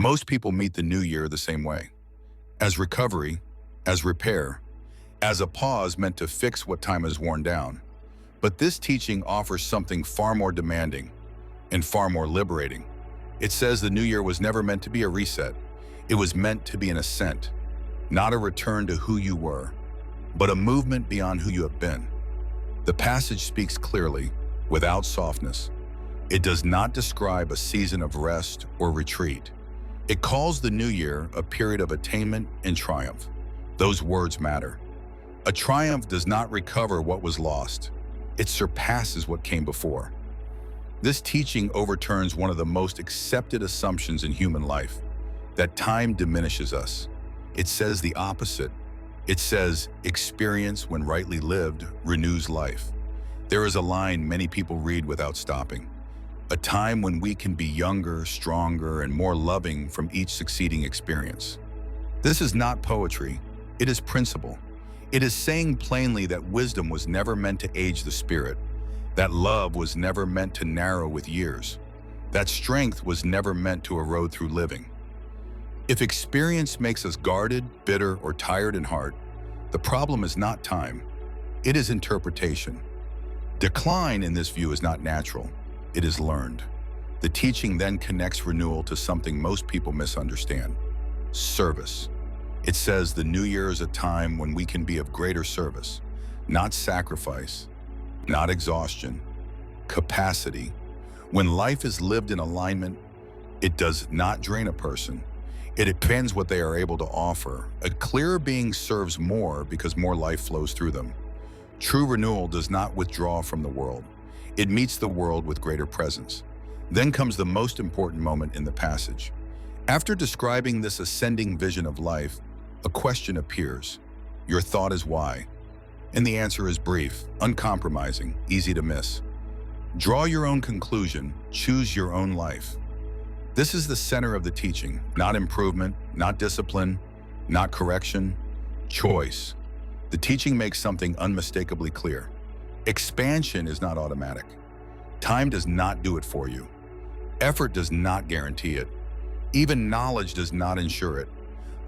Most people meet the new year the same way, as recovery, as repair, as a pause meant to fix what time has worn down. But this teaching offers something far more demanding and far more liberating. It says the new year was never meant to be a reset. It was meant to be an ascent, not a return to who you were, but a movement beyond who you have been. The passage speaks clearly, without softness. It does not describe a season of rest or retreat. It calls the new year a period of attainment and triumph. Those words matter. A triumph does not recover what was lost. It surpasses what came before. This teaching overturns one of the most accepted assumptions in human life, that time diminishes us. It says the opposite. It says, experience, when rightly lived, renews life. There is a line many people read without stopping. A time when we can be younger, stronger, and more loving from each succeeding experience. This is not poetry. It is principle. It is saying plainly that wisdom was never meant to age the spirit, that love was never meant to narrow with years, that strength was never meant to erode through living. If experience makes us guarded, bitter, or tired in heart, the problem is not time. It is interpretation. Decline in this view is not natural. It is learned. The teaching then connects renewal to something most people misunderstand: service. It says the new year is a time when we can be of greater service, not sacrifice, not exhaustion, capacity. When life is lived in alignment, it does not drain a person. It depends what they are able to offer. A clearer being serves more because more life flows through them. True renewal does not withdraw from the world. It meets the world with greater presence. Then comes the most important moment in the passage. After describing this ascending vision of life, a question appears. Your thought is why? And the answer is brief, uncompromising, easy to miss. Draw your own conclusion, choose your own life. This is the center of the teaching, not improvement, not discipline, not correction, choice. The teaching makes something unmistakably clear. Expansion is not automatic. Time does not do it for you. Effort does not guarantee it. Even knowledge does not ensure it.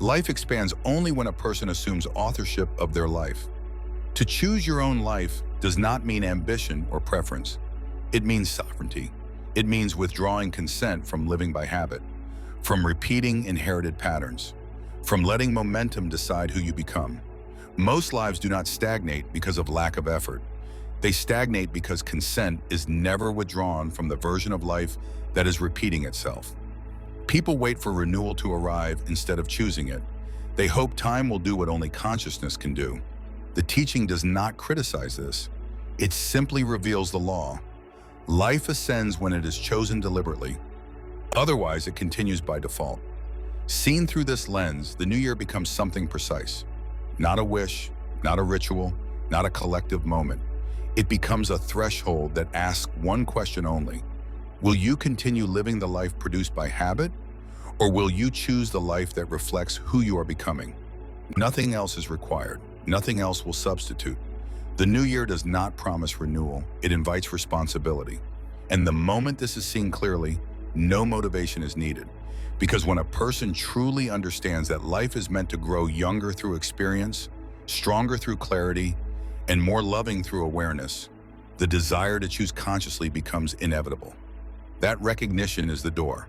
Life expands only when a person assumes authorship of their life. To choose your own life does not mean ambition or preference. It means sovereignty. It means withdrawing consent from living by habit, from repeating inherited patterns, from letting momentum decide who you become. Most lives do not stagnate because of lack of effort. They stagnate because consent is never withdrawn from the version of life that is repeating itself. People wait for renewal to arrive instead of choosing it. They hope time will do what only consciousness can do. The teaching does not criticize this. It simply reveals the law. Life ascends when it is chosen deliberately. Otherwise, it continues by default. Seen through this lens, the new year becomes something precise. Not a wish, not a ritual, not a collective moment. It becomes a threshold that asks one question only. Will you continue living the life produced by habit, or will you choose the life that reflects who you are becoming? Nothing else is required. Nothing else will substitute. The new year does not promise renewal. It invites responsibility. And the moment this is seen clearly, no motivation is needed. Because when a person truly understands that life is meant to grow younger through experience, stronger through clarity, and more loving through awareness, the desire to choose consciously becomes inevitable. That recognition is the door.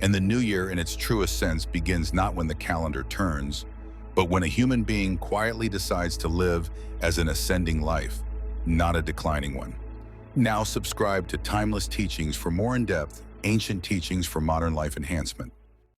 And the new year in its truest sense begins not when the calendar turns, but when a human being quietly decides to live as an ascending life, not a declining one. Now subscribe to Timeless Teachings for more in-depth, ancient teachings for modern life enhancement.